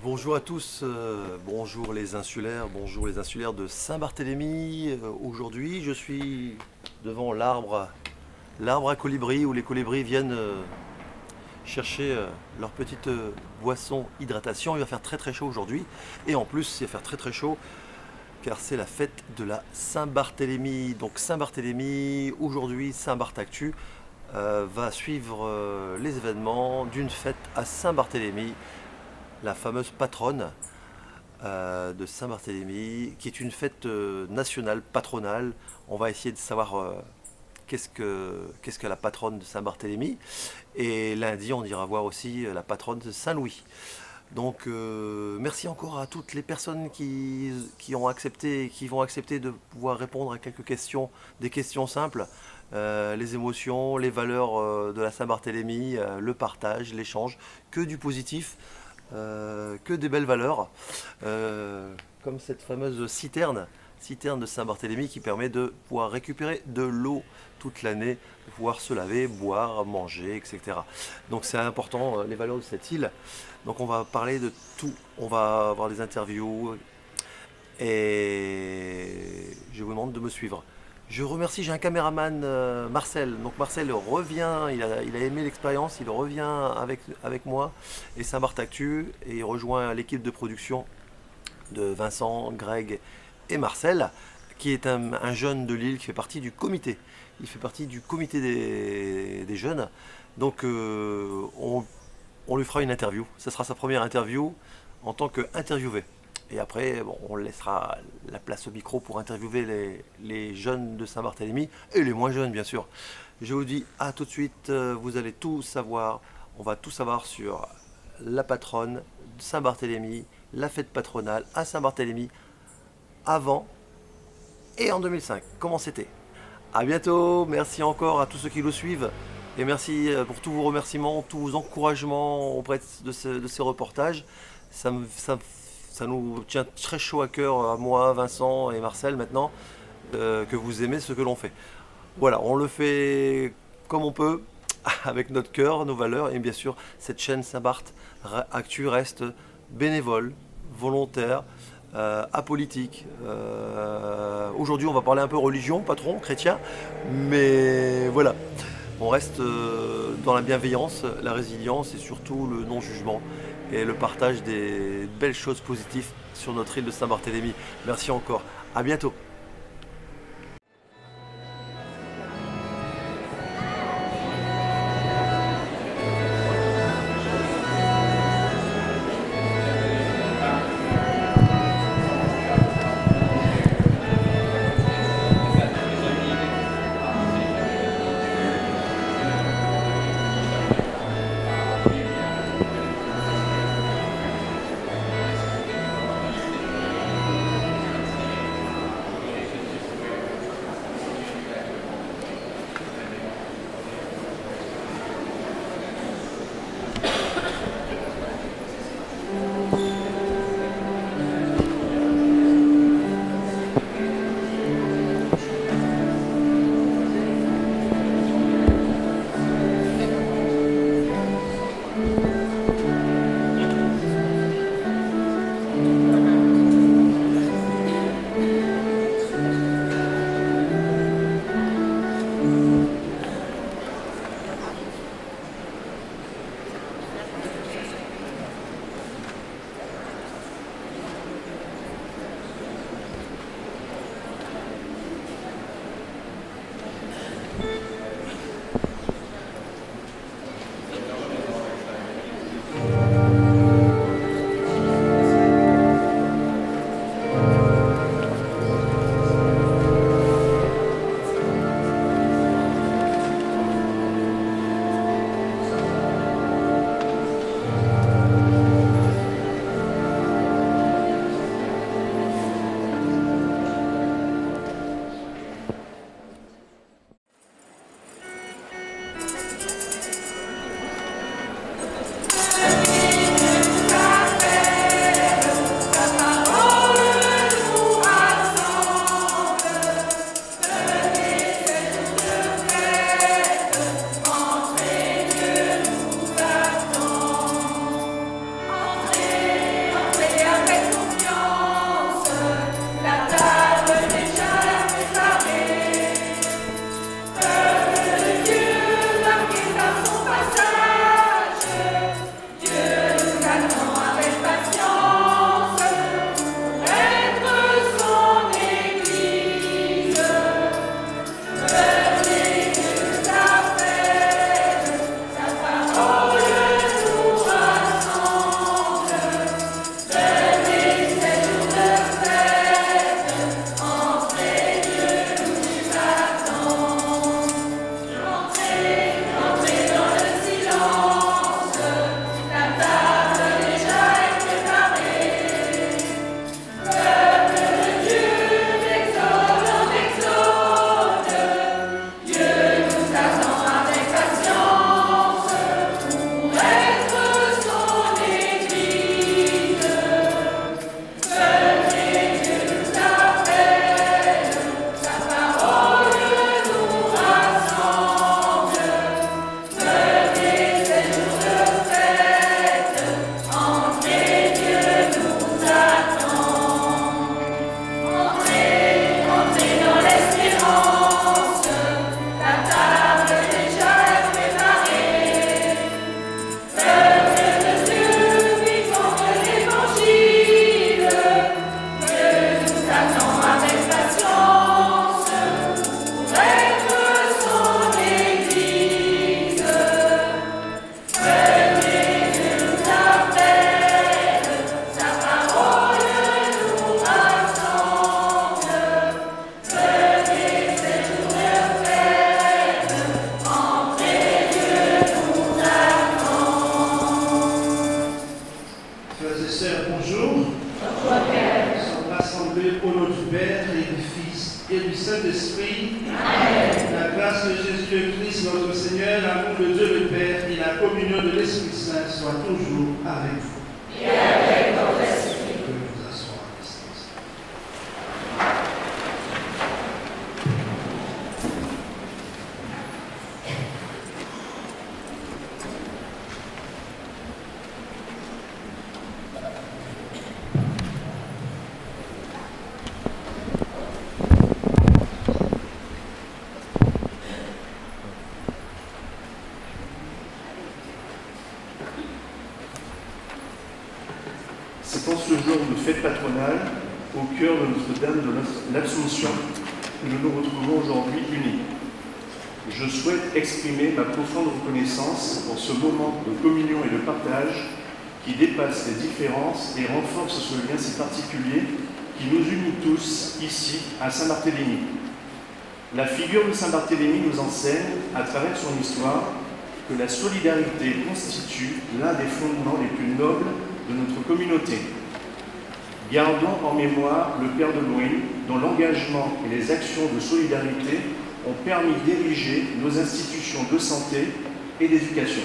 Bonjour à tous, bonjour les insulaires de Saint-Barthélemy. Aujourd'hui, je suis devant l'arbre à colibri où les colibris viennent chercher leur petite boisson hydratation. Il va faire très très chaud aujourd'hui et en plus, il va faire très très chaud car c'est la fête de la Saint-Barthélemy. Donc Saint-Barthélemy, aujourd'hui, Saint-Barth Actu va suivre les événements d'une fête à Saint-Barthélemy, la fameuse patronne de Saint-Barthélemy, qui est une fête nationale, patronale. On va essayer de savoir qu'est-ce que la patronne de Saint-Barthélemy. Et lundi, on ira voir aussi la patronne de Saint-Louis. Donc merci encore à toutes les personnes qui ont accepté et qui vont accepter de pouvoir répondre à quelques questions, des questions simples. Les émotions, les valeurs de la Saint-Barthélemy, le partage, l'échange, que du positif, que des belles valeurs, comme cette fameuse citerne de Saint-Barthélemy qui permet de pouvoir récupérer de l'eau toute l'année, de pouvoir se laver, boire, manger, etc. Donc c'est important, les valeurs de cette île. Donc on va parler de tout, on va avoir des interviews et je vous demande de me suivre. Je remercie, j'ai un caméraman, Marcel. Donc Marcel revient, il a aimé l'expérience, il revient avec moi et Saint-Barth Actu et il rejoint l'équipe de production de Vincent, Greg et Marcel, qui est un jeune de Lille qui fait partie du comité. Il fait partie du comité des jeunes. Donc on lui fera une interview. Ce sera sa première interview en tant qu'interviewé. Et après, bon, on laissera la place au micro pour interviewer les jeunes de Saint-Barthélemy et les moins jeunes, bien sûr. Je vous dis à tout de suite, vous allez tout savoir. On va tout savoir sur la patronne de Saint-Barthélemy, la fête patronale à Saint-Barthélemy, avant et en 2005. Comment c'était? À bientôt, merci encore à tous ceux qui nous suivent. Et merci pour tous vos remerciements, tous vos encouragements auprès de ces reportages. Ça, ça nous tient très chaud à cœur, à moi, Vincent et Marcel maintenant, que vous aimez ce que l'on fait. Voilà, on le fait comme on peut, avec notre cœur, nos valeurs, et bien sûr, cette chaîne Saint-Barth Actu reste bénévole, volontaire, apolitique. Aujourd'hui, on va parler un peu religion, patron, chrétien, mais voilà, on reste dans la bienveillance, la résilience et surtout le non-jugement et le partage des belles choses positives sur notre île de Saint-Barthélemy. Merci encore. À bientôt. et sœurs, bonjour. Nous sommes rassemblés au nom du Père et du Fils et du Saint-Esprit. La grâce de Jésus-Christ, notre Seigneur, l'amour de Dieu le Père et la communion de l'Esprit Saint soient toujours avec vous. Et avec votre esprit. Que nous asseoir à distance. C'est en ce jour de fête patronale, au cœur de Notre-Dame de l'Absomption, que nous nous retrouvons aujourd'hui unis. Je souhaite exprimer ma profonde reconnaissance pour ce moment de communion et de partage qui dépasse les différences et renforce ce lien si particulier qui nous unit tous ici à Saint-Barthélemy. La figure de Saint-Barthélemy nous enseigne, à travers son histoire, que la solidarité constitue l'un des fondements les plus nobles de notre communauté. Gardons en mémoire le Père de Louis, dont l'engagement et les actions de solidarité ont permis d'ériger nos institutions de santé et d'éducation.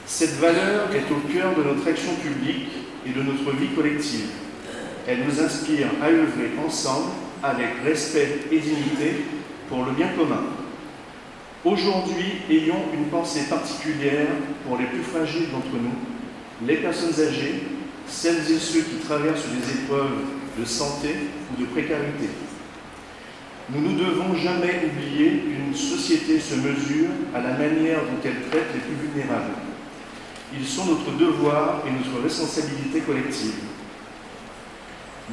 Cette valeur est au cœur de notre action publique et de notre vie collective. Elle nous inspire à œuvrer ensemble, avec respect et dignité, pour le bien commun. Aujourd'hui, ayons une pensée particulière pour les plus fragiles d'entre nous, les personnes âgées, celles et ceux qui traversent des épreuves de santé ou de précarité. Nous ne devons jamais oublier qu'une société se mesure à la manière dont elle traite les plus vulnérables. Ils sont notre devoir et notre responsabilité collective.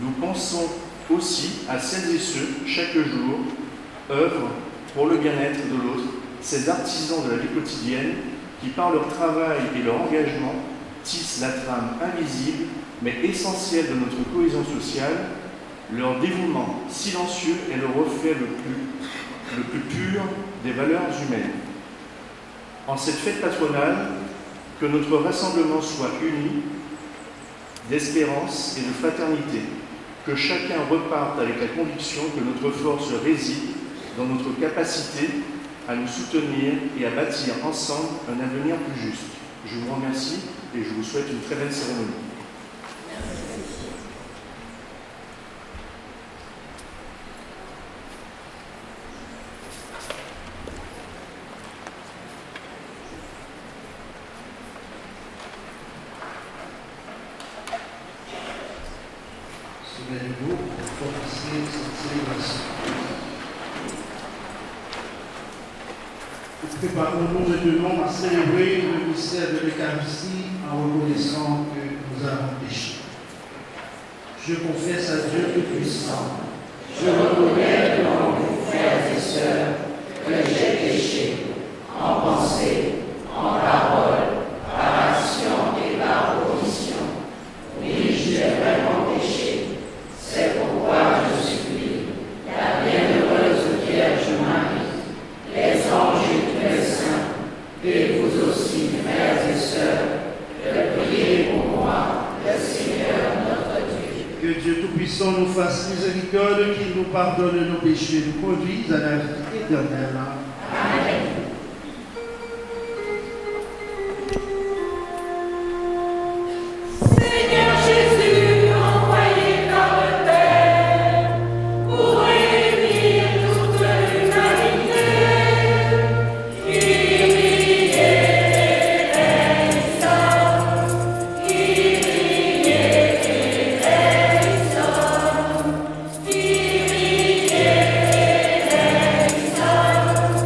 Nous pensons aussi à celles et ceux, chaque jour, œuvrent pour le bien-être de l'autre, ces artisans de la vie quotidienne qui, par leur travail et leur engagement, tissent la trame invisible mais essentielle de notre cohésion sociale. Leur dévouement silencieux est le reflet le plus pur des valeurs humaines. En cette fête patronale, que notre rassemblement soit uni d'espérance et de fraternité, que chacun reparte avec la conviction que notre force réside dans notre capacité à nous soutenir et à bâtir ensemble un avenir plus juste. Je vous remercie et je vous souhaite une très belle cérémonie. Souvenez-vous pour commencer cette célébration. Préparons-nous maintenant à célébrer le mystère de l'Eucharistie en reconnaissant que nous avons péché. Je confesse à Dieu Tout-Puissant. Je reconnais devant vous, frères et sœurs, que j'ai péché, en pensée, en parole, par action et par omission. Oui, j'ai vraiment péché. C'est pourquoi je supplie la bienheureuse Vierge Marie, les anges et tous les saints, et vous aussi, frères et sœurs, de prier pour moi, le Seigneur notre Dieu. Que Dieu Tout-Puissant nous fasse miséricorde, qu'il nous pardonne nos péchés, nous conduise à la vie éternelle. Amen. Seigneur Jésus, envoyé par le Père, pour réunir toute l'humanité, Kyrie eleison, Kyrie eleison, Kyrie eleison.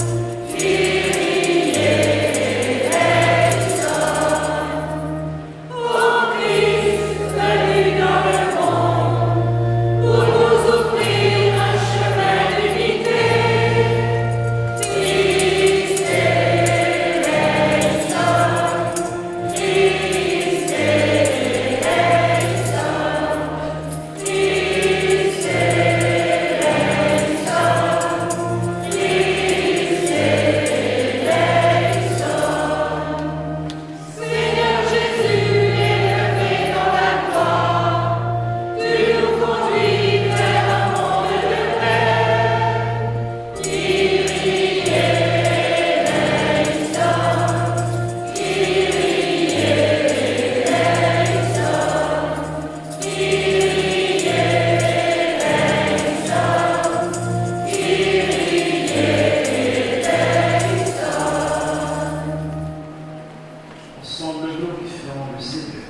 glorifions le Seigneur.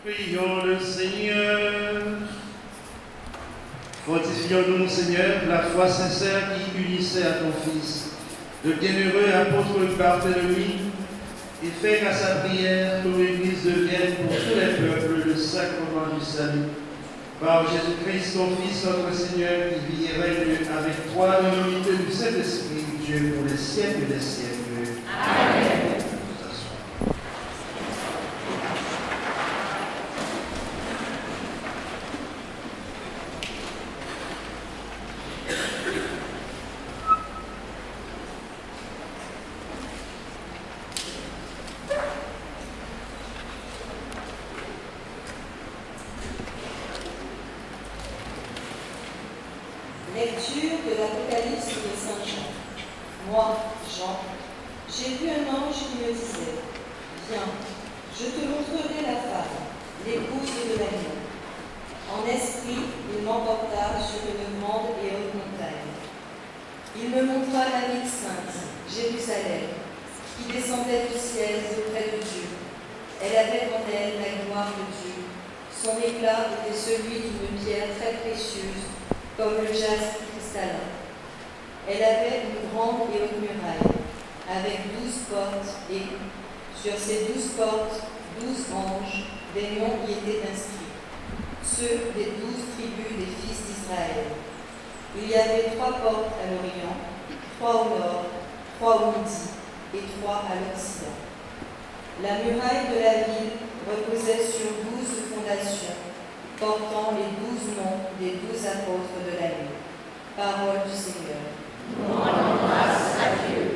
Prions le Seigneur. Fortifions-nous, Seigneur, la foi sincère qui unissait à ton Fils, le bienheureux apôtre Barthélemy, et fais qu'à sa prière, ton Église devienne pour tous les peuples le sacrement du salut. Par Jésus-Christ, ton Fils, notre Seigneur, qui vit et règne avec toi dans l'unité du Saint-Esprit, Dieu, pour les siècles des siècles. Amen. Lecture de l'Apocalypse de Saint Jean. Moi, Jean, j'ai vu un ange qui me disait, viens, je te montrerai la femme, l'épouse de l'agneau. En esprit, il m'emporta sur une grande et haute montagne. Il me montra la ville sainte, Jérusalem, qui descendait du ciel auprès de Dieu. Elle avait en elle la gloire de Dieu. Son éclat était celui d'une pierre très précieuse, comme le jaspe cristallin. Elle avait une grande et haute muraille, avec 12 portes, et sur ces 12 portes, 12 anges, des noms y étaient inscrits, ceux des 12 tribus des fils d'Israël. Il y avait 3 portes à l'Orient, 3 au nord, 3 au midi, et 3 à l'Occident. La muraille de la ville reposait sur 12 fondations, portant les 12 noms des 12 apôtres de la nuit. Parole du Seigneur. Nous rendons grâce à Dieu.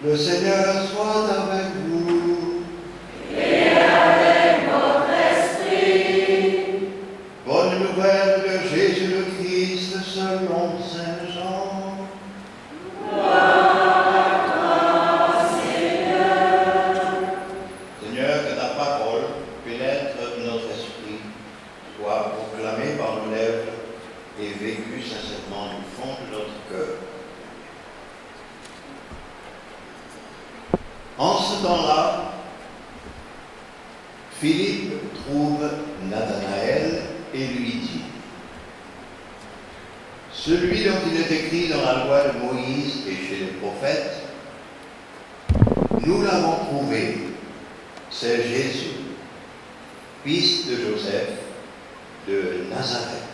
Le Seigneur soit avec vous. Et avec votre esprit. Bonne nouvelle de Jésus le Christ selon Saint Jean. Gloire à toi, Seigneur. Seigneur, que ta parole pénètre notre esprit, soit proclamée par nos lèvres et vécue sincèrement du fond de notre cœur. En ce temps-là, Philippe trouve Nathanaël et lui dit: celui dont il est écrit dans la loi de Moïse et chez les prophètes, nous l'avons trouvé, c'est Jésus, fils de Joseph de Nazareth.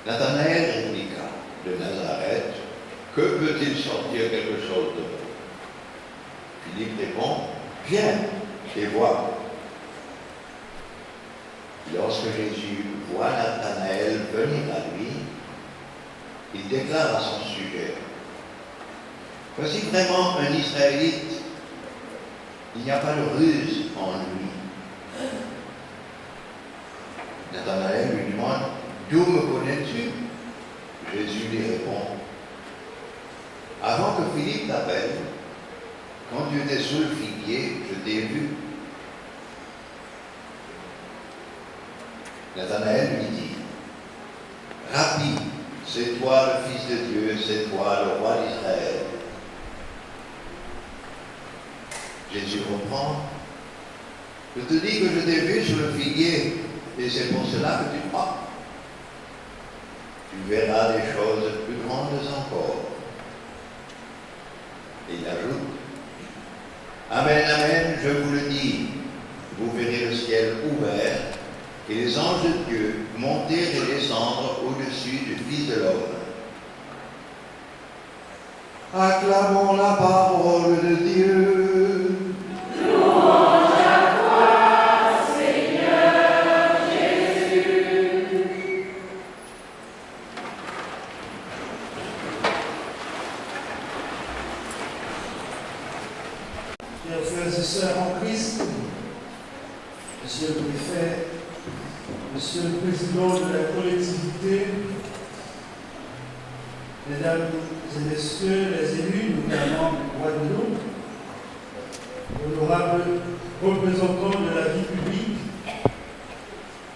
Nathanaël répliqua: de Nazareth, que peut-il sortir quelque chose de bon? Philippe répond: viens et vois. Lorsque Jésus voit Nathanaël venir à lui, il déclare à son sujet: voici vraiment un Israélite, il n'y a pas de ruse en lui. Nathanaël lui demande: d'où me connais-tu? Jésus lui répond: avant que Philippe t'appelle, quand tu étais sous le figuier, je t'ai vu. Nathanaël lui dit: Rabbi, c'est toi le Fils de Dieu, c'est toi le roi d'Israël. Jésus reprend: Je te dis que je t'ai vu sur le figuier, et c'est pour cela que tu crois. Tu verras des choses plus grandes encore. Et il ajoute, Amen, Amen, je vous le dis, vous verrez le ciel ouvert et les anges de Dieu monter et descendre au-dessus du Fils de l'homme. Acclamons la parole de Dieu. Louange à toi, Seigneur Jésus. Chers frères et sœurs en Christ, Monsieur le préfet, Monsieur le président de la collectivité, Mesdames et Messieurs les élus, notamment du Guadeloupe, honorables représentants de la vie publique,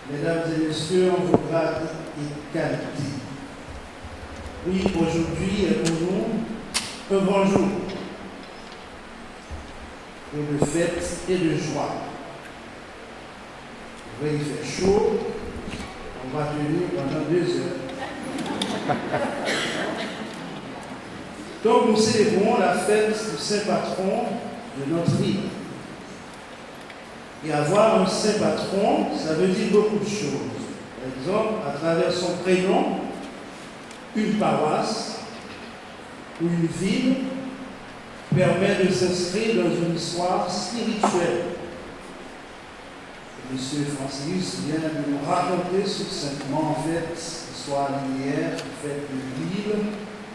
Mesdames et Messieurs en vos grades et qualités. Oui, aujourd'hui est pour nous un grand jour, de fête et de joie. Il fait chaud, on va tenir pendant 2 heures. Donc nous célébrons la fête du saint patron de notre ville. Et avoir un saint patron, ça veut dire beaucoup de choses. Par exemple, à travers son prénom, une paroisse ou une ville permet de s'inscrire dans une histoire spirituelle. Monsieur Francis vient de nous raconter succinctement en fait l'histoire linéaire du fait de l'île.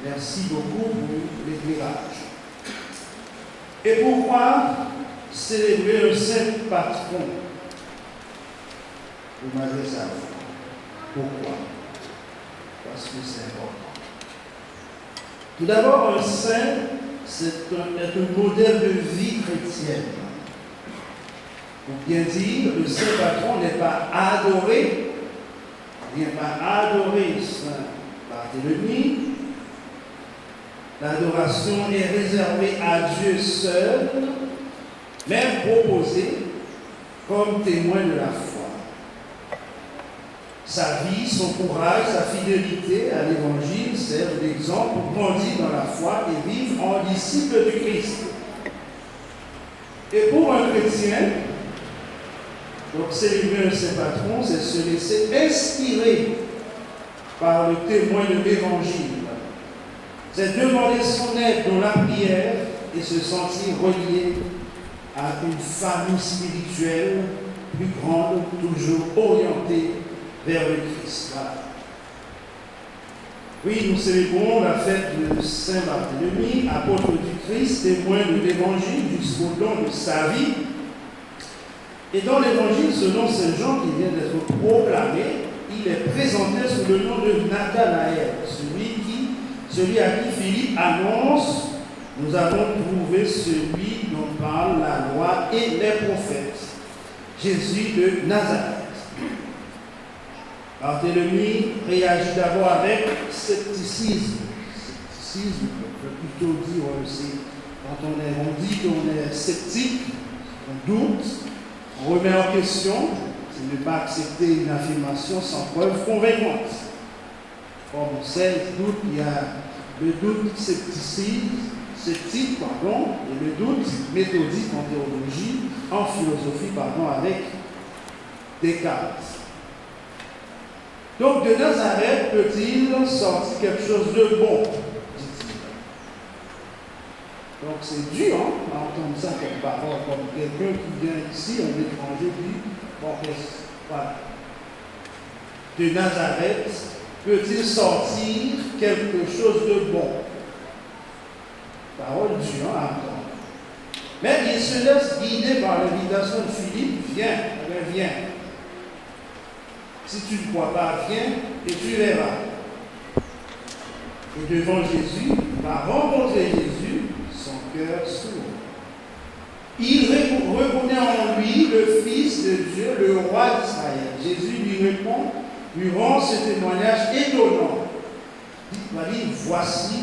Merci beaucoup pour l'éclairage. Et pourquoi célébrer le saint patron? Vous m'avez ça. Pourquoi? Parce que c'est important. Tout d'abord, un saint, c'est un modèle de vie chrétienne. Pour bien dire, le saint patron n'est pas adoré, il n'est pas adoré Saint Barthélemy. L'adoration est réservée à Dieu seul, mais proposée comme témoin de la foi. Sa vie, son courage, sa fidélité à l'Évangile servent d'exemple pour grandir dans la foi et vivre en disciple du Christ. Et pour un chrétien, donc célébrer un saint patron, c'est se laisser inspirer par le témoin de l'Évangile. C'est demander son aide dans la prière et se sentir relié à une famille spirituelle plus grande, toujours orientée vers le Christ. Voilà. Oui, nous célébrons la fête de Saint Barthélemy, apôtre du Christ, témoin de l'Évangile jusqu'au don de sa vie. Et dans l'Évangile, selon Saint Jean qui vient d'être proclamé, il est présenté sous le nom de Nathanaël, celui à qui Philippe annonce, nous avons trouvé celui dont parle la loi et les prophètes, Jésus de Nazareth. Barthélemy réagit d'abord avec scepticisme. Scepticisme, on peut plutôt dire, c'est quand on dit qu'on est sceptique, on doute, on remet en question, c'est ne pas accepter une affirmation sans preuve convaincante. Comme on sait, il y a le doute sceptique, et le doute méthodique en théologie, en philosophie, avec Descartes. Donc de Nazareth peut-il sortir quelque chose de bon, dit-il. Donc c'est dur à entendre ça comme parole, comme quelqu'un qui vient ici, un étranger, dit, bon, voilà. De Nazareth peut-il sortir quelque chose de bon? Parole dure à entendre. Mais il se laisse guider par l'invitation de Philippe, viens. Si tu ne crois pas, viens et tu verras. Et devant Jésus, il va rencontrer Jésus, son cœur s'ouvre. Il reconnaît en lui le Fils de Dieu, le roi d'Israël. Jésus lui répond, lui rend ce témoignage étonnant. Dites-moi, voici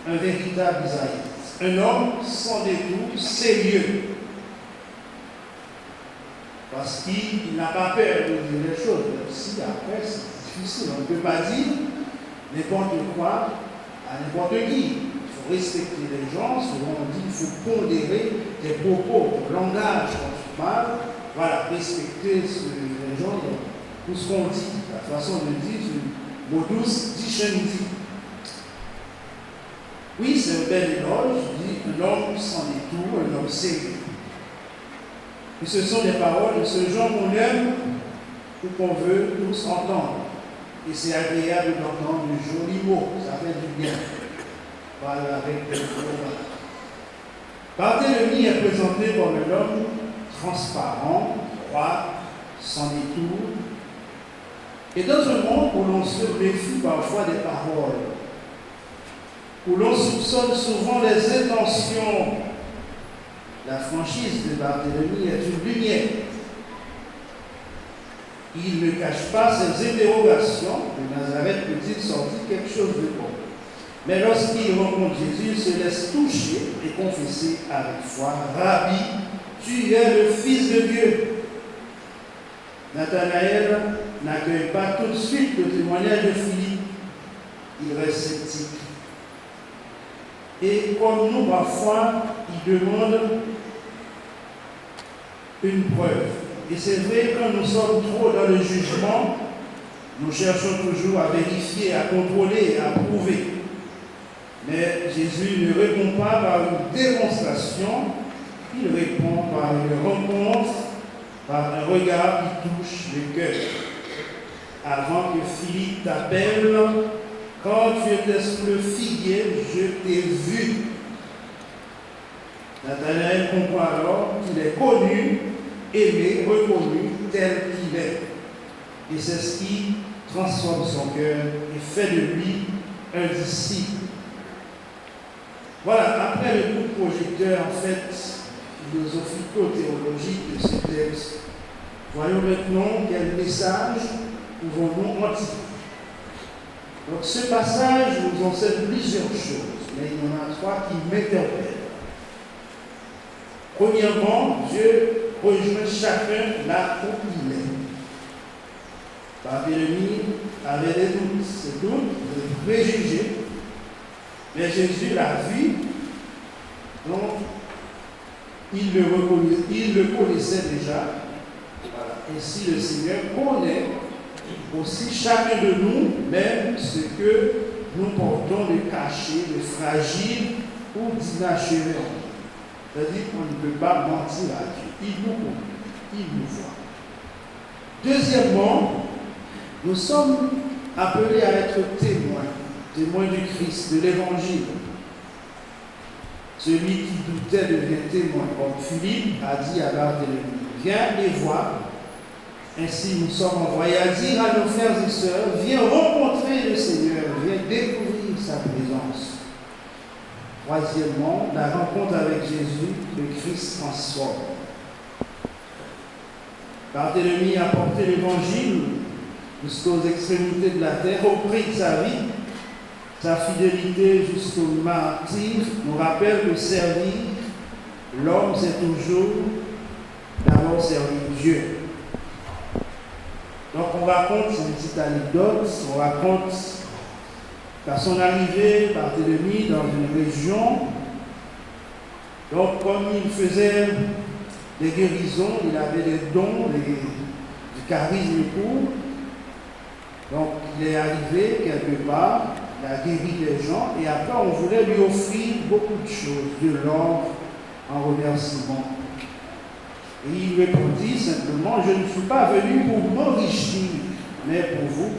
un véritable Isaïe, un homme sans détour, sérieux. Parce qu'il n'a pas peur de dire les choses. Même si après, c'est difficile. On ne peut pas dire n'importe quoi à n'importe qui. Il faut respecter les gens. Souvent on dit qu'il faut pondérer tes propos, ton langage quand tu parles. Voilà, respecter les gens, tout ce qu'on dit, la façon de dire, le mot douce, dit dit. Oui, c'est un bel éloge, dit un homme sans détour, un homme sérieux. Et ce sont des paroles de ce genre qu'on aime ou qu'on veut tous entendre. Et c'est agréable d'entendre de jolis mots, ça fait du bien. Voilà, avec des mots. Barthélemy est présenté comme un homme transparent, droit, sans détour. Et dans un monde où l'on se méfie parfois des paroles, où l'on soupçonne souvent les intentions, la franchise de Barthélemy est une lumière. Il ne cache pas ses interrogations. De Nazareth peut-il sortir quelque chose de bon? Mais lorsqu'il rencontre Jésus, il se laisse toucher et confesser avec foi: Rabbi, tu es le Fils de Dieu. Nathanaël n'accueille pas tout de suite le témoignage de Philippe. Il reste sceptique. Et comme nous, parfois, il demande une preuve. Et c'est vrai, quand nous sommes trop dans le jugement, nous cherchons toujours à vérifier, à contrôler, à prouver. Mais Jésus ne répond pas par une démonstration, il répond par une rencontre, par un regard qui touche le cœur. Avant que Philippe t'appelle, quand tu étais sous le figuier, je t'ai vu. Nathanaël comprend alors qu'il est connu, aimé, reconnu tel qu'il est. Et c'est ce qui transforme son cœur et fait de lui un disciple. Voilà, après le coup de projecteur, en fait, philosophico-théologique de ce texte, voyons maintenant quel message pouvons-nous en tirer. Donc ce passage nous enseigne plusieurs choses, mais il y en a trois qui m'interpellent. Premièrement, Dieu rejoint chacun là où il est. Barthélemy avait des doutes, ces doutes, des préjugés, mais Jésus l'a vu, donc il le connaissait déjà. Voilà. Et si le Seigneur connaît aussi chacun de nous, même ce que nous portons de caché, de fragile ou d'inachevé. C'est-à-dire qu'on ne peut pas mentir à Dieu. Il nous connaît, il nous voit. Deuxièmement, nous sommes appelés à être témoins du Christ, de l'Évangile. Celui qui doutait devient témoin, comme Philippe a dit à Barthélemy: viens les voir. Ainsi, nous sommes envoyés à dire à nos frères et sœurs: viens rencontrer le Seigneur, viens découvrir sa présence. Troisièmement, la rencontre avec Jésus, le Christ transforme. Barthélemy a porté l'Évangile jusqu'aux extrémités de la terre, au prix de sa vie. Sa fidélité jusqu'au martyre nous rappelle que servir l'homme, c'est toujours d'abord servir Dieu. Donc on raconte, c'est une petite anecdote, on raconte qu'à son arrivée, Barthélemy, dans une région, donc comme il faisait des guérisons, il avait des dons, du charisme pur, donc il est arrivé quelque part, il a guéri les gens, et après on voulait lui offrir beaucoup de choses, de l'or en remerciement. Et il répondit simplement: je ne suis pas venu pour m'enrichir, mais pour vous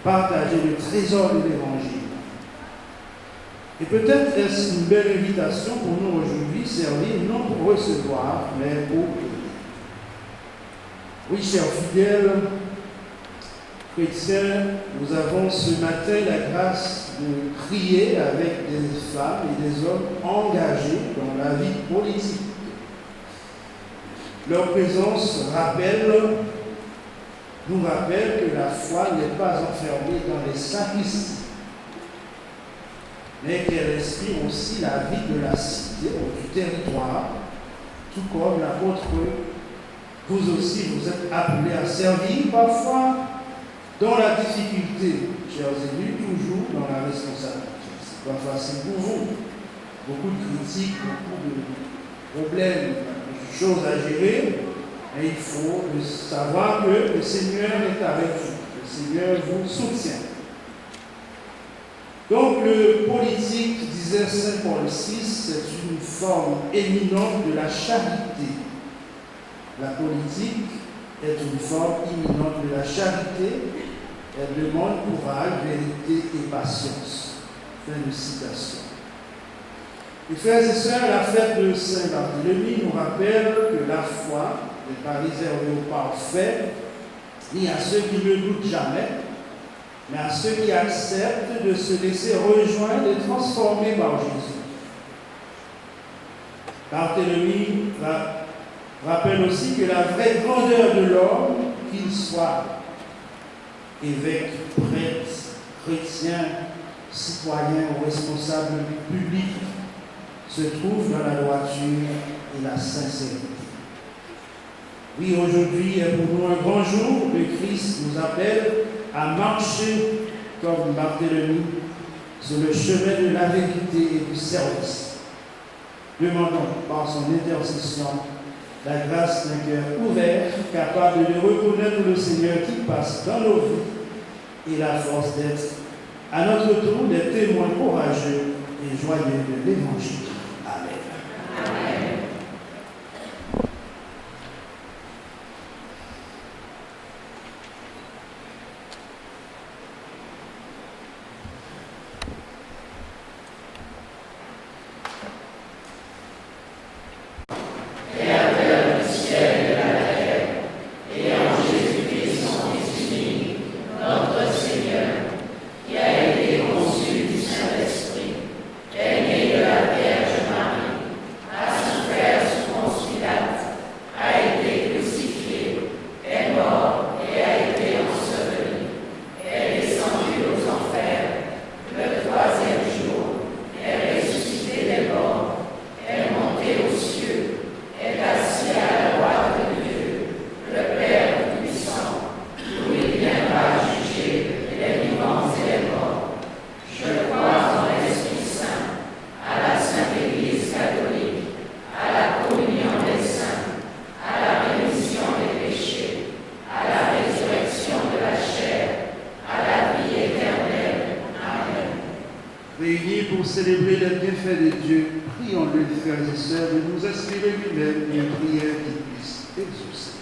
partager le trésor de l'Évangile. Et peut-être est-ce une belle invitation pour nous aujourd'hui, servir non pour recevoir, mais pour aider. Oui, chers fidèles chrétiens, nous avons ce matin la grâce de prier avec des femmes et des hommes engagés dans la vie politique. Leur présence nous rappelle que la foi n'est pas enfermée dans les sacristies, mais qu'elle inspire aussi la vie de la cité ou du territoire, tout comme l'apôtre Vous aussi, vous êtes appelés à servir parfois dans la difficulté, chers élus, toujours dans la responsabilité. Ce n'est pas facile pour vous. Beaucoup de critiques, beaucoup de problèmes, de choses à gérer. Et il faut savoir que le Seigneur est avec vous. Le Seigneur vous soutient. Donc le politique, disait Saint Paul VI, c'est une forme éminente de la charité. La politique est une forme imminente de la charité. Elle demande courage, vérité et patience. Fin de citation. Et frères et sœurs, la fête de Saint-Barthélemy nous rappelle que la foi n'est pas réservée aux parfaits, ni à ceux qui ne doutent jamais, mais à ceux qui acceptent de se laisser rejoindre et transformer par Jésus. Barthélemy rappelle aussi que la vraie grandeur de l'homme, qu'il soit évêque, prêtre, chrétien, citoyen ou responsable public, se trouve dans la droiture et la sincérité. Oui, aujourd'hui est pour nous un grand jour. Le Christ nous appelle à marcher comme Barthélemy sur le chemin de la vérité et du service. Demandons par son intercession la grâce d'un cœur ouvert, capable de reconnaître le Seigneur qui passe dans nos vies et la force d'être à notre tour des témoins courageux et joyeux de l'Évangile. Amen. Amen. Réunis pour célébrer les bienfaits de Dieu, prions-le, frères et sœurs, de nous inspirer lui-même une prière qui puisse exaucer.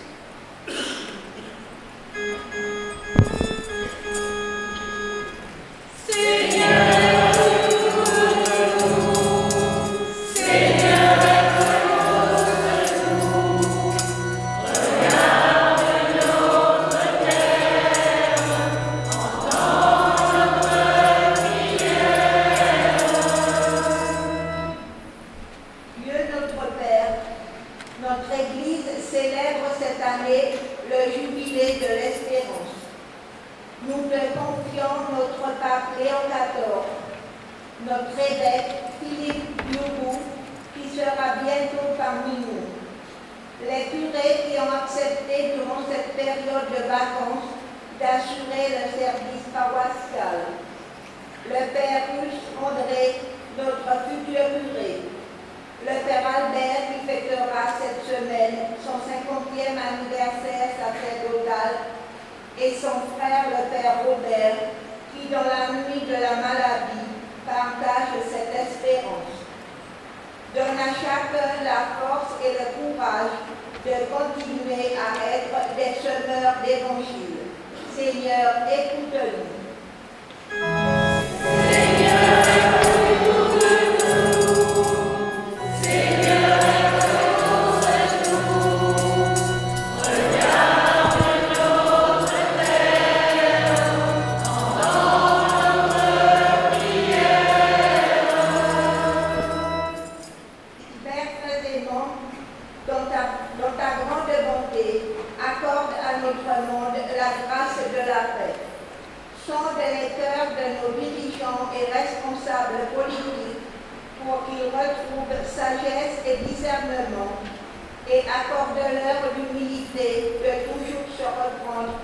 et accorde-leur l'humilité de toujours se reprendre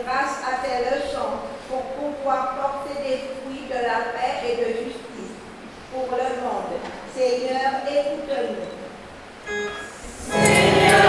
grâce à tes leçons pour pouvoir porter des fruits de la paix et de justice pour le monde. Seigneur, écoute-nous. Seigneur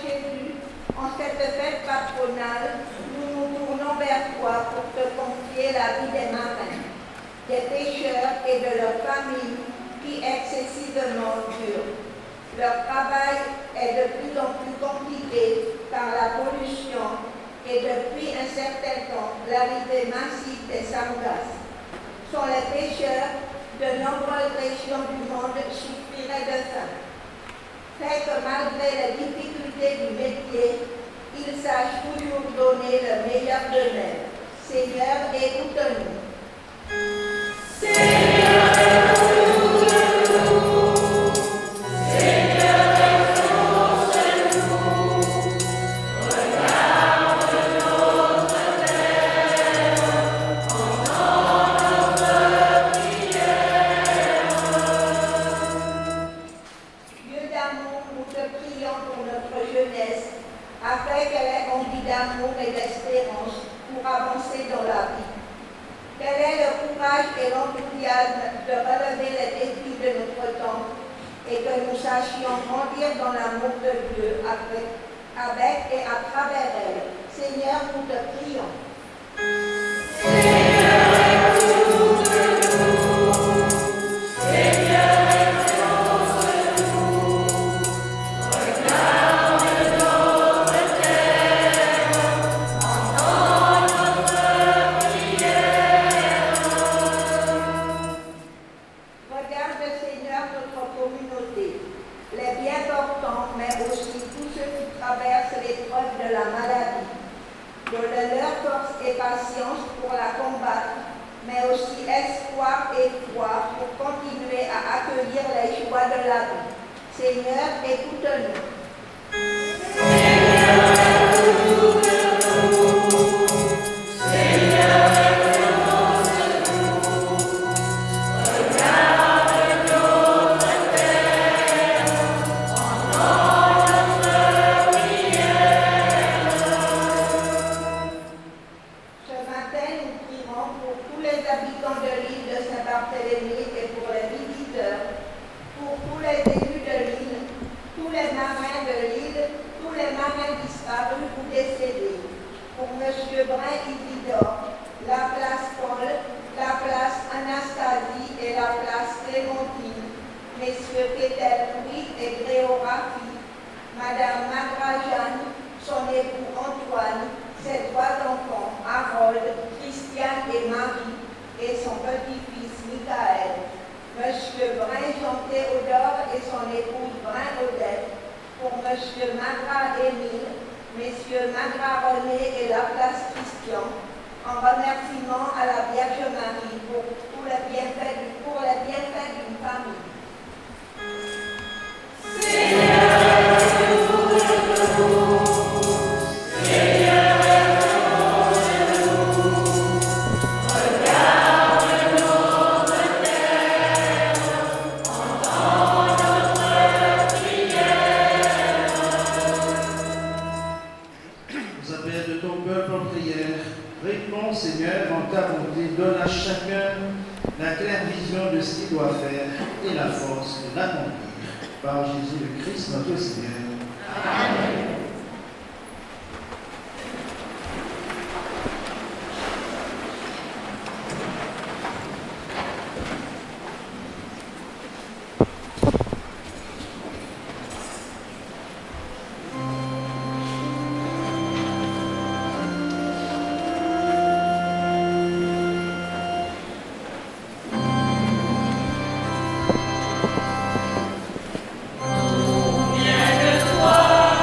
Jésus, en cette fête patronale, nous nous tournons vers toi pour te confier la vie des marins, des pêcheurs et de leurs familles qui excessivement durent. Leur travail est de plus en plus compliqué par la pollution et depuis un certain temps, l'arrivée massive des sargasses. Sont les pêcheurs de nombreuses régions du monde souffriraient de faim. Fait que malgré les difficultés du métier, ils sachent toujours donner le meilleur d'eux-mêmes. Seigneur, écoute-nous. Dieu d'amour, nous te prions pour notre jeunesse, afin qu'elle ait envie d'amour et d'espérance pour avancer dans la vie. Quel est le courage et l'enthousiasme de relever les défis de notre temps et que nous sachions grandir dans l'amour de Dieu avec et à travers elle. Seigneur, nous te prions. Regarde, Seigneur, notre communauté, les bien portants, mais aussi tous ceux qui traversent l'épreuve de la maladie. Donne-leur force et patience pour la combattre, mais aussi espoir et foi pour continuer à accueillir les joies de la vie. Seigneur, écoute-nous. Ce matin, nous prierons pour tous les habitants de l'île de Saint-Barthélemy et pour les visiteurs, pour tous les élus de l'île, tous les marins de l'île, tous les marins disparus ou décédés, pour M. Brun-Isidore, la place Paul, la place Anastasie et la place Clémentine, M. Pétel-Louis et Gréographie, Mme Magra-Jeanne, son époux Antoine, ses trois enfants, Harold, Christiane et Marie, et son petit-fils Michael, M. Brun-Jean-Théodore et son épouse Brun-Odette, pour M. Magra-Émile, M. Magra-René et la place Christian, en remerciement à la Vierge Marie pour les bienfaits d'une famille. Nous appelons de ton peuple en prière. Réponds, Seigneur, en ta bonté, donne à chacun la claire vision de ce qu'il doit faire et la force de l'accomplir. Par Jésus le Christ, notre Seigneur. Viens de toi.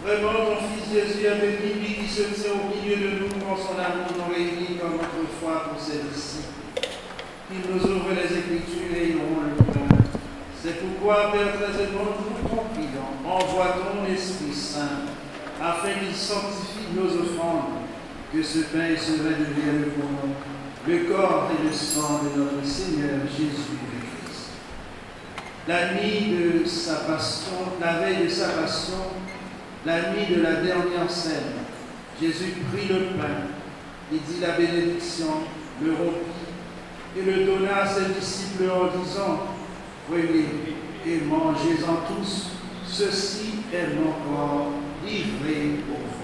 Vraiment, ton Fils Jésus a béni, lui qui se tient au milieu de nous quand son amour nous réunit comme autrefois pour ses disciples. Il nous ouvre les Écritures et il rompt le pain. C'est pourquoi, Père très bon, nous t'en prions, envoie ton Esprit Saint, afin qu'il sanctifie nos offrandes, que ce pain et ce vin deviennent pour nous le corps et le sang de notre Seigneur Jésus le Christ. La nuit de sa passion, la veille de sa passion, la nuit de la dernière scène, Jésus prit le pain, il dit la bénédiction, le rompit et le donna à ses disciples en disant, prenez et mangez-en tous, ceci est mon corps livré pour vous.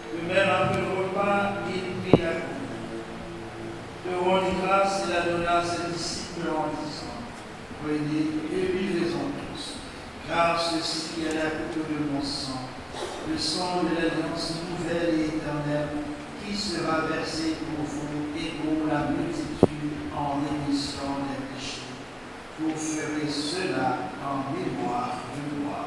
De même, après le repas, il prit la coupe, le rendit grâce et la donna à ses disciples en disant, prenez et buvez-en tous, car ceci est la coupe de mon sang, le sang de l'alliance nouvelle et éternelle, qui sera versé pour vous et pour la multitude en rémission des péchés. Vous ferez cela en mémoire de moi.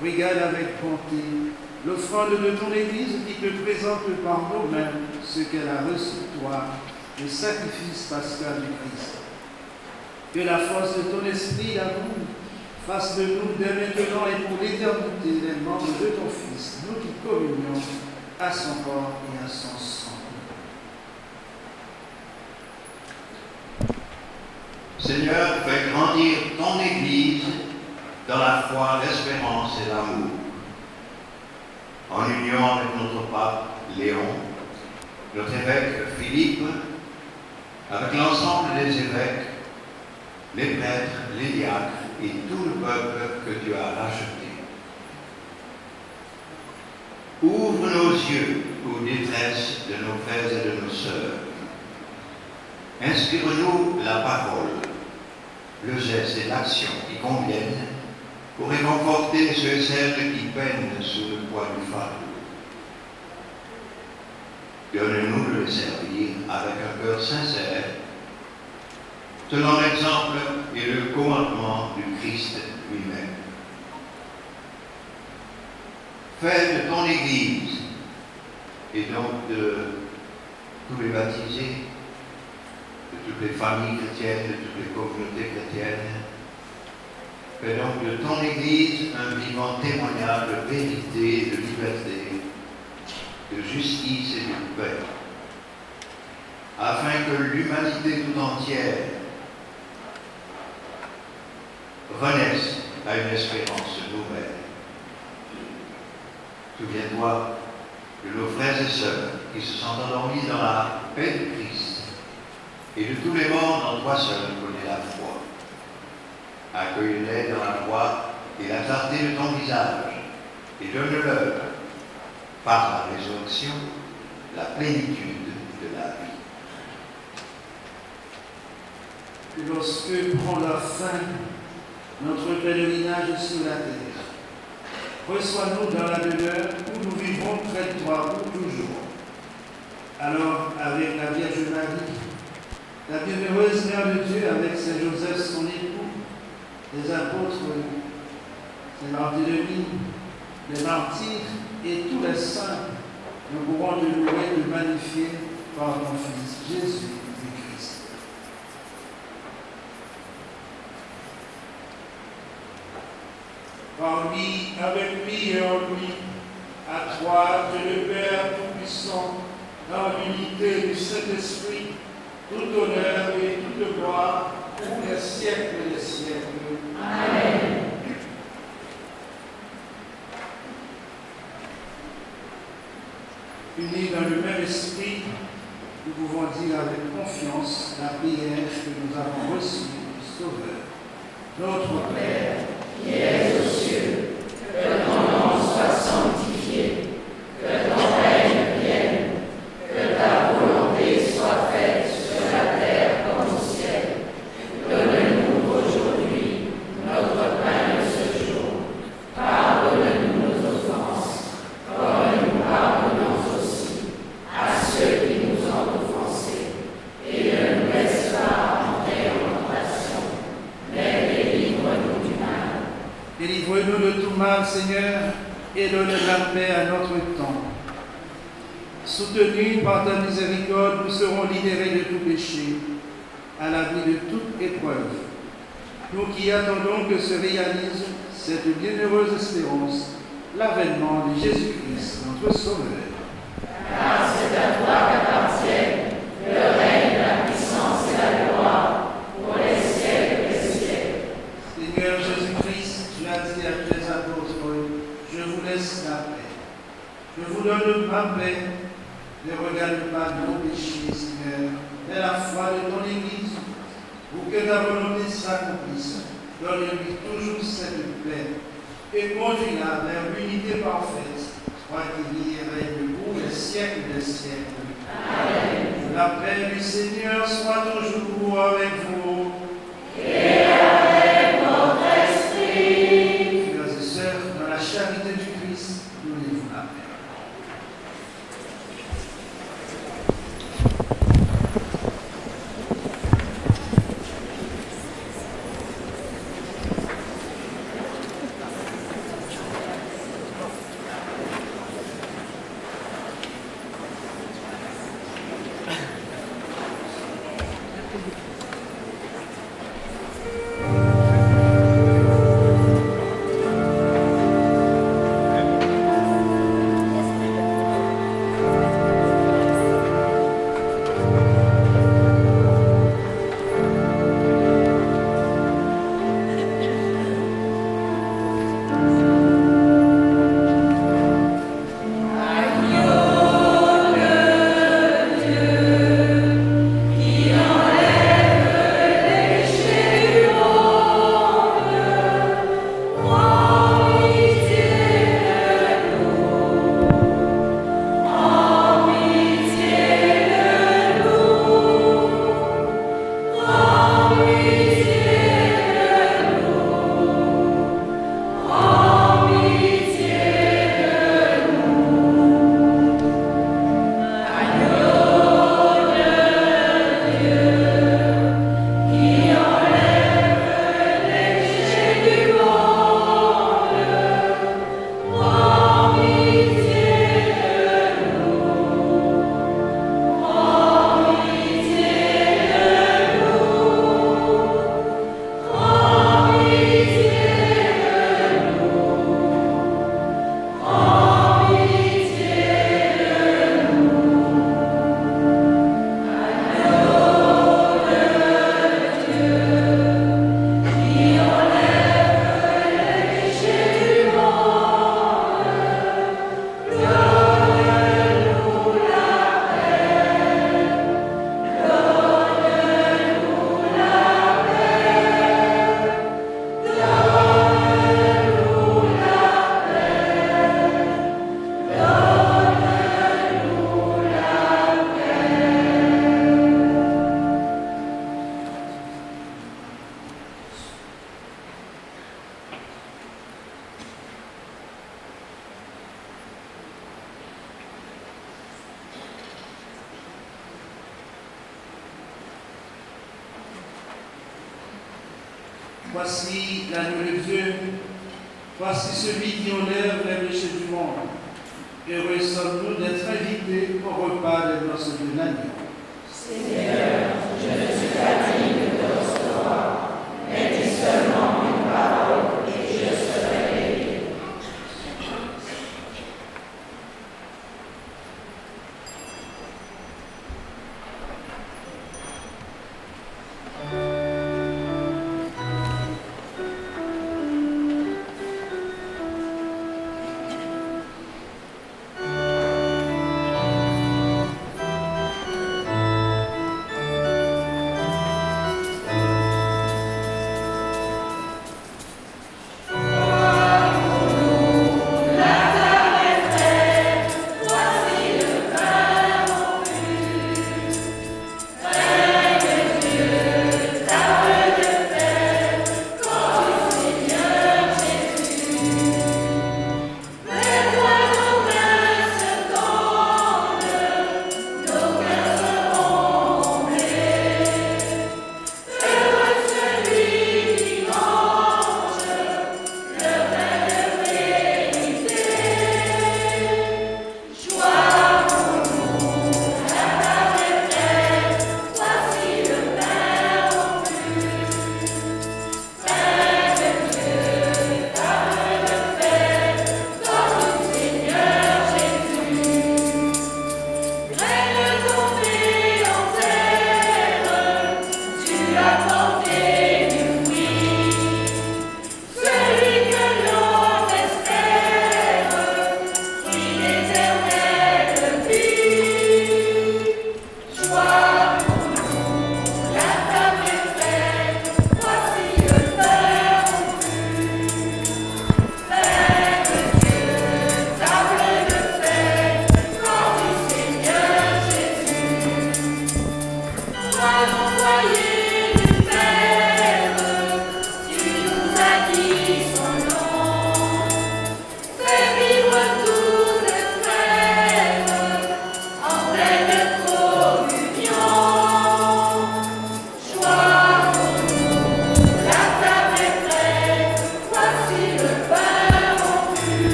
Regarde avec bonté l'offrande de ton Église qui te présente par nous-mêmes ce qu'elle a reçu de toi, le sacrifice pascal du Christ. Que la force de ton esprit d'amour fasse de nous dès maintenant et pour l'éternité les membres de ton Fils, nous qui communions à son corps et à son sang. Seigneur, fais grandir ton Église dans la foi, l'espérance et l'amour. En union avec notre pape Léon, notre évêque Philippe, avec l'ensemble des évêques, les prêtres, les diacres et tout le peuple que tu as racheté. Ouvre nos yeux aux détresses de nos frères et de nos sœurs. Inspire-nous la parole, le geste et l'action qui conviennent pour réconforter ceux et celles qui peinent sous le poids du fardeau. Donne-nous de les servir avec un cœur sincère, selon l'exemple et le commandement du Christ lui-même. Fais de ton Église, et donc de tous les baptisés, de toutes les familles chrétiennes, de toutes les communautés chrétiennes, fais donc de ton Église un vivant témoignage de vérité, de liberté, de justice et de paix, afin que l'humanité tout entière renaisse à une espérance nouvelle. Souviens-toi de nos frères et sœurs qui se sont endormis dans la paix du Christ et de tous les morts dont toi seul connais la foi. Accueille-les dans la joie et la clarté de ton visage et donne-leur, par la résurrection, la plénitude de la vie. que lorsque prendra fin notre pèlerinage sur la terre, reçois-nous dans la demeure où nous vivrons près de toi pour toujours. Alors, avec la Vierge Marie, la bienheureuse Mère de Dieu, avec Saint Joseph, son époux, les apôtres, les Barthélemy, les martyrs et tous les saints, nous pourrons te louer et te magnifier par ton Fils Jésus le Christ. Par lui, avec lui et en lui, à toi, Dieu le Père Tout-Puissant, dans l'unité du Saint-Esprit, tout honneur et toute gloire pour les siècles des siècles. Amen. Unis dans le même esprit, nous pouvons dire avec confiance la prière que nous avons reçue du Sauveur. Notre Père, qui es aux cieux, que ton nom soit sanctifié, que ton règne vienne, que ta volonté soit faite sur la terre comme au ciel. Donne-nous aujourd'hui notre pain de ce jour. Pardonne-nous nos offenses, comme nous pardonnons aussi à ceux qui nous ont offensés. Et ne nous laisse pas entrer en tentation, mais délivre-nous du mal. délivre-nous de tout mal, Seigneur, et donne la paix à notre temps. Soutenus par ta miséricorde, nous serons libérés de tout péché, à l'abri de toute épreuve. Nous qui attendons que se réalise cette bienheureuse espérance, l'avènement de Jésus-Christ, notre Sauveur. Car c'est à toi qu'appartiennent le règne, la puissance et la gloire pour les siècles des siècles. Seigneur Jésus-Christ, tu as dit à tes apôtres, je vous laisse la paix. Je vous donne ma paix. Ne regarde pas nos péchés, Seigneur, mais la foi de ton Église, pour que ta volonté s'accomplisse. Donne-lui toujours cette paix et conduis-la vers l'unité parfaite, toi qui vis et règne pour les siècles des siècles. Amen. La paix du Seigneur soit toujours avec vous. Et avec votre esprit. Frères et sœurs, dans la charité du Christ, donnez-vous la paix. Voici l'agneau de Dieu. Voici celui qui enlève les péchés du monde. Heureux sommes-nous d'être invités au repas des noces de l'agneau. Seigneur, je ne suis pas digne de te recevoir, mais dis seulement une parole et je serai guéri.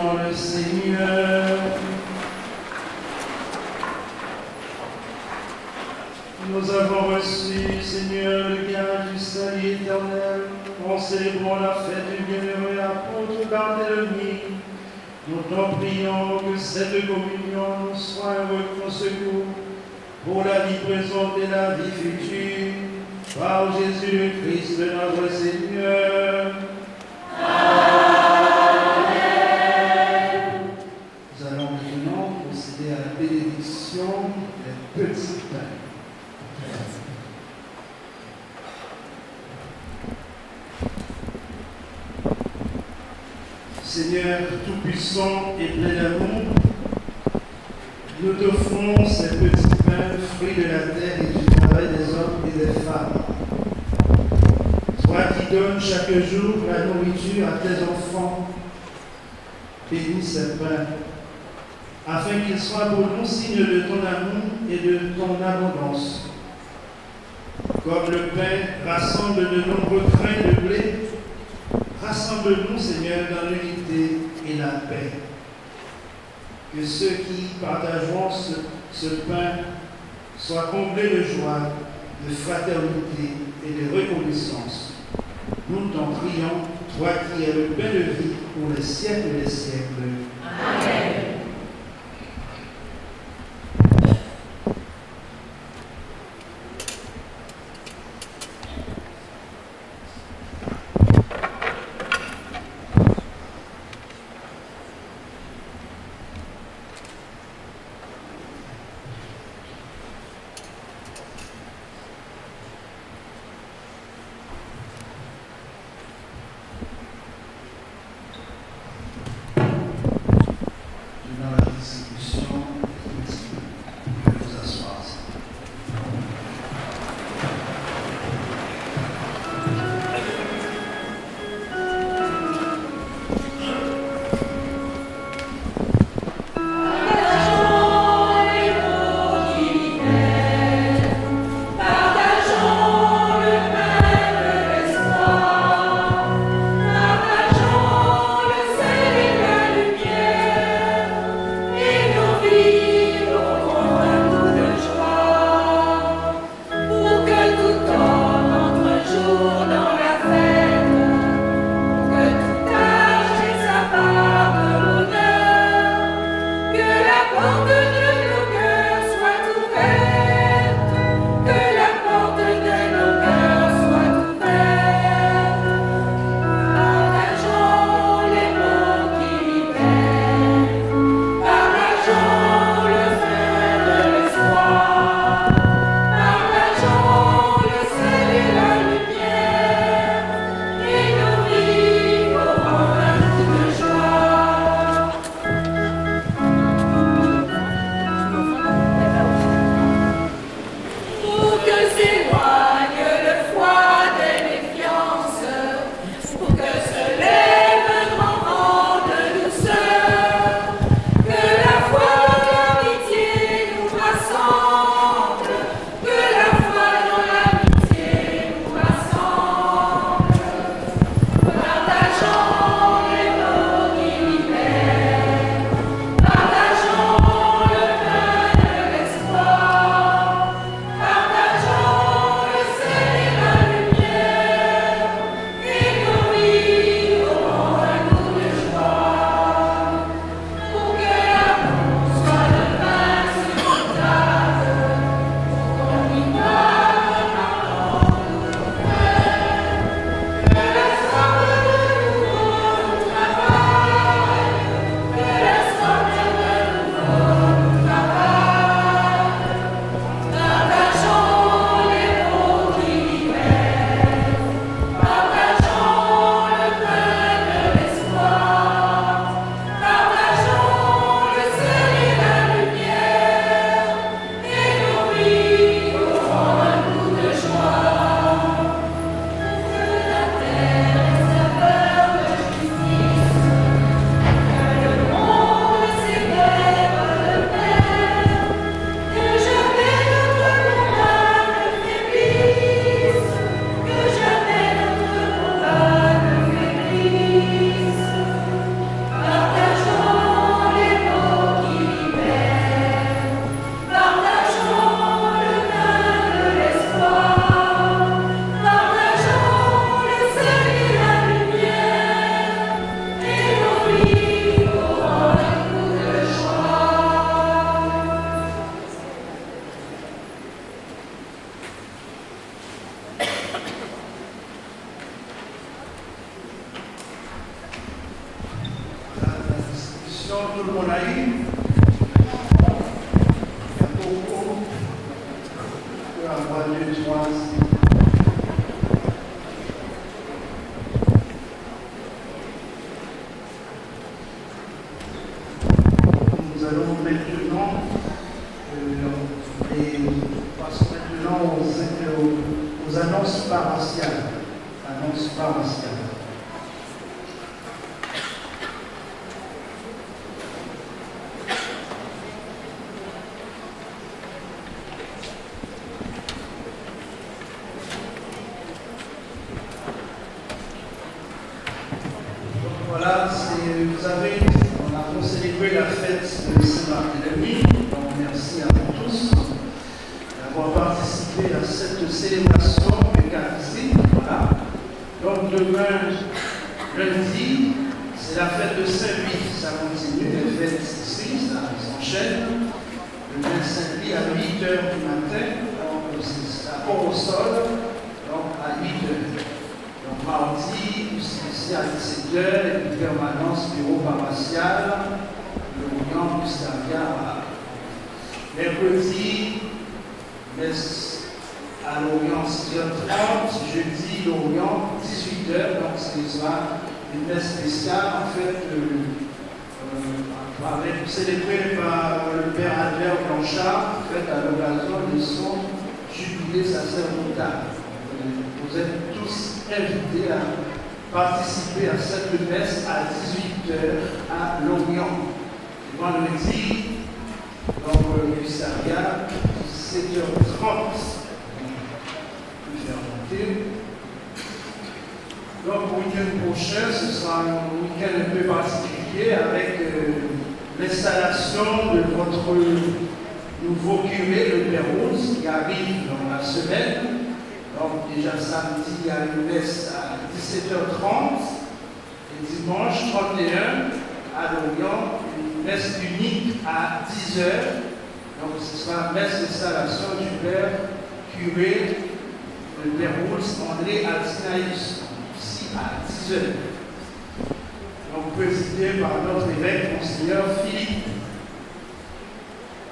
dans le Seigneur. Nous avons reçu, Seigneur, le gage du salut éternel en célébrant la fête du bienheureux apôtre Barthélemy. Nous t'en prions que cette communion nous soit un secours pour la vie présente et la vie future, par Jésus le Christ, notre Seigneur. Amen. Nous allons maintenant procéder à la bénédiction des petits pains. Seigneur tout-puissant et plein d'amour, nous t'offrons ces petits pains, fruits de la terre et du travail des hommes et des femmes. Toi qui donnes chaque jour la nourriture à tes enfants, bénis ces pains, afin qu'ils soient pour nous signe de ton amour et de ton abondance. Comme le pain rassemble de nombreux grains de blé, rassemble-nous, Seigneur, dans l'unité et la paix. Que ceux qui partageront ce pain soient comblés de joie, de fraternité et de reconnaissance. Nous t'en prions, toi qui es le pain de vie pour les siècles des siècles. Amen. tout le monde a eu. Il y a beaucoup. On peut avoir 2, 3. Nous allons maintenant, passer maintenant aux annonces paroissiales. Annonces paroissiales. Voilà, on a célébré la fête de Saint-Barthélemy. Donc merci à vous tous d'avoir participé à cette célébration eucharistique. Voilà. Donc demain, lundi, c'est la fête de Saint-Louis. Ça continue, les fêtes ici, ça s'enchaîne. Le 25 à 8 h du matin, donc c'est à Port-au-Sol, donc à 8 h. Donc mardi, ici à 17 h, et puis permanence bureau paroissial, Lorient, Gustavia. Mercredi, messe à Lorient 6h30, jeudi Lorient 18 h, donc ce sera une messe spéciale en fait célébrée par le père Albert Blanchard, faite à l'occasion de son jubilé sacerdotal. Vous êtes tous invités à participer à cette messe à 18 h à Lorient. Vendredi, donc Gustavia, 17h30. Donc, le week-end prochain, ce sera un week-end un peu particulier avec l'installation de votre nouveau curé, le Père Rose, qui arrive dans la semaine. Donc, déjà samedi, il y a une messe à 17h30 et dimanche 31 à Lorient, une messe unique à 10 h. Donc, ce sera une messe d'installation du Père curé, le Père Rose, André Altinaïs, ici à 10 h. Donc, présidé par notre évêque, Monseigneur Philippe.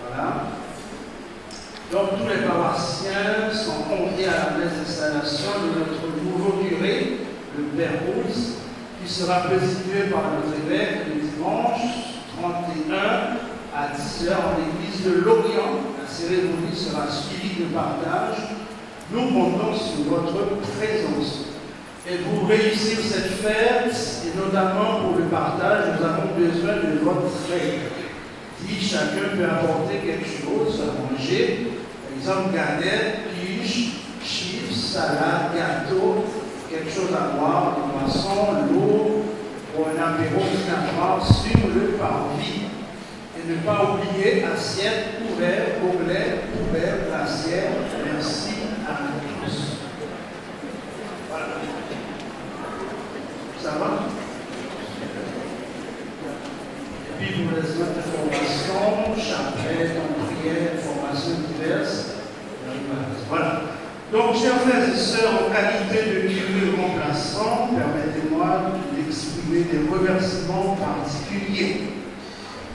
Voilà. Donc, tous les paroissiens sont conviés à la messe d'installation de notre nouveau curé, le Père Rose, qui sera présidé par notre évêque le dimanche 31 à 10 h en l'église de Lorient. La cérémonie sera suivie de partage. Nous comptons sur votre présence. Et pour réussir cette fête, et notamment pour le partage, nous avons besoin de votre aide. Si chacun peut apporter quelque chose à manger, par exemple galette, quiche, chips, salade, gâteau, quelque chose à boire, des boissons, l'eau, pour un apéro finalement sur le parvis. Et ne pas oublier assiette, couvert, gobelet, couvert, glacière. Merci à tous. Voilà. Ça va? Et puis pour les autres formations, chapelle, prière, formations diverses. Voilà. Donc, chers frères et sœurs, en qualité de curé remplaçant, permettez-moi d'exprimer des remerciements particuliers.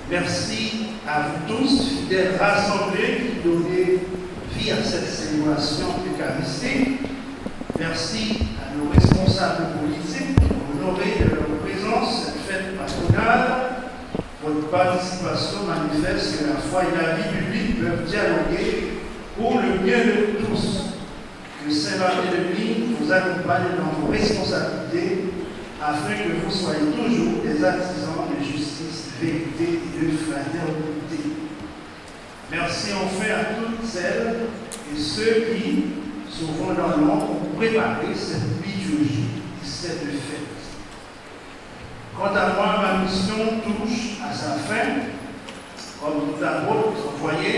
Merci à vous tous, fidèles rassemblés, qui donnez vie à cette célébration eucharistique. Merci à nos responsables politiques qui ont honoré de leur présence cette fête patronale. Votre participation manifeste que la foi et la vie publique peuvent dialoguer pour le bien de tous. Que Saint-Barthélemy vous accompagne dans vos responsabilités afin que vous soyez toujours des artisans de justice, de vérité et de fraternité. Merci enfin à toutes celles et ceux qui, souvent dans l'ombre, ont préparé cette liturgie et cette fête. Quant à moi, ma mission touche à sa fin. Comme tout apôtre, vous voyez,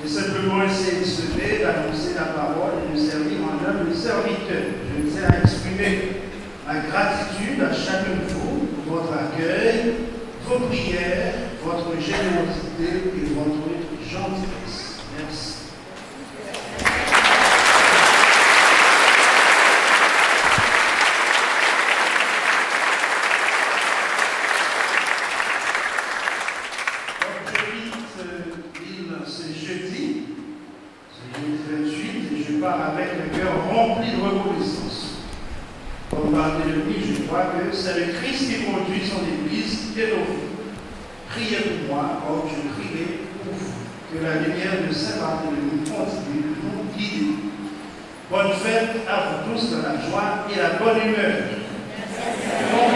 j'ai simplement essayé de semer, d'annoncer la parole et de servir en humble serviteur. Je tiens à exprimer ma gratitude à chacun de vous pour votre accueil, vos prières, votre générosité et votre gentillesse. Merci. rempli de reconnaissance. Comme Barthélemy, je crois que c'est le Christ qui conduit son Église et nos vies. Priez pour moi, comme je prierai pour vous. Que la lumière de Saint-Barthélemy continue de nous guider. Bonne fête à vous tous dans la joie et la bonne humeur. Donc,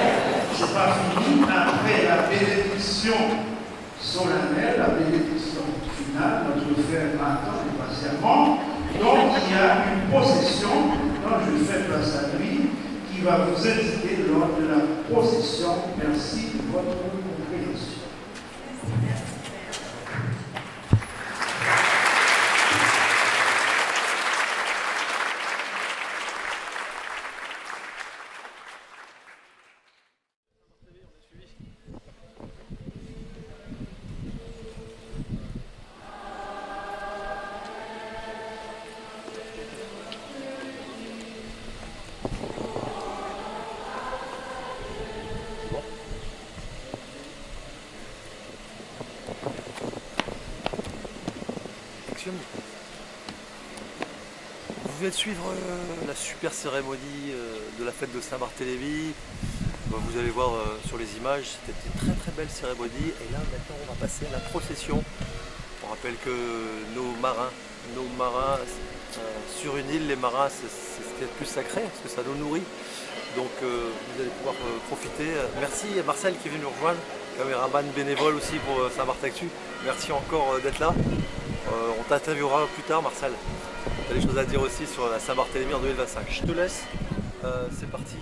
ce n'est pas fini. Après la bénédiction solennelle, la bénédiction finale, notre frère m'attend impatiemment. Donc, il y a une possession dont je fais place à lui qui va vous indiquer lors de la possession. Merci de votre compréhension. Vous venez de suivre la super cérémonie de la fête de Saint-Barthélemy. Vous allez voir sur les images, c'était une très très belle cérémonie. Et là maintenant on va passer à la procession. On rappelle que nos marins sur une île, les marins c'est ce qui est le plus sacré parce que ça nous nourrit. Donc vous allez pouvoir profiter. Merci à Marcel qui est venu nous rejoindre, caméraman bénévole aussi pour Saint-Barth-Actu. Merci encore d'être là. On t'interviewera plus tard, Marcel. Tu as des choses à dire aussi sur la Saint-Barthélemy en 2025. Je te laisse, c'est parti.